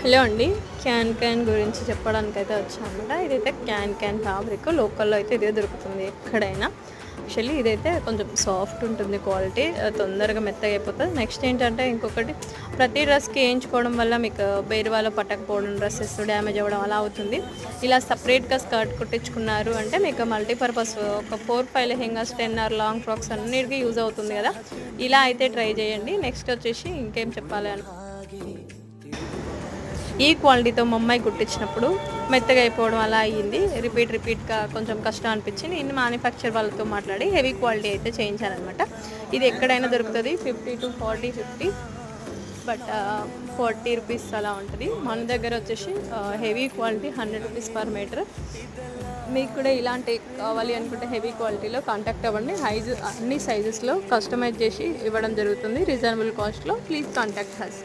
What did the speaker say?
Hello అండి. Can గురించి చెప్పడానికైతే వచ్చానన్నమాట. ఇదైతే క్యాన్ ఫ్యాబ్రిక్. లోకల్‌లో అయితే ఇదే దొరుకుతుంది ఎక్కడైనా. యాక్చువల్లీ ఇదైతే కొంచెం సాఫ్ట్ ఉంటుంది క్వాలిటీ. తొందరగా మెత్తగా అయిపోతది. నెక్స్ట్ ఏంటంటే ఇంకొకటి ప్రతి డ్రెస్‌కి ఏయించుకోవడం వల్ల మీకు బేరువాలో పట్టకపోవడం, డ్రెసెస్ డ్యామేజ్ అవ్వడం అలా అవుతుంది. ఇలా సెపరేట్‌గా స్కర్ట్ కుట్టించుకున్నారు అంటే మీకు మల్టీపర్పస్ ఒక 4, 5 లెహెంగాస్, 10 ఆర్ లాంగ్ ఫ్రాక్స్ అన్నిటికి యూజ్ అవుతుంది కదా! ఇలా అయితే ట్రై చేయండి. నెక్స్ట్ వచ్చేసి ఇంకేం చెప్పాలి ఈ క్వాలిటీతో మా అమ్మాయి కుట్టించినప్పుడు మెత్తగా అయిపోవడం అలా అయ్యింది. రిపీట్‌గా కొంచెం కష్టం అనిపించి నేను మ్యానుఫ్యాక్చర్ వాళ్ళతో మాట్లాడి హెవీ క్వాలిటీ అయితే చేయించాననమాట. ఇది ఎక్కడైనా దొరుకుతది. 50-40, 50 బట్ 40 రూపీస్ అలా ఉంటది. మన దగ్గర వచ్చేసి heavy quality 100 rupees per metre. మీకు కూడా ఇలాంటి కావాలి అనుకుంటే హెవీ క్వాలిటీలో కాంటాక్ట్ అవ్వండి. అన్ని సైజెస్‌లో కస్టమైజ్ చేసి ఇవ్వడం జరుగుతుంది రీజనబుల్ కాస్ట్‌లో. Please contact has.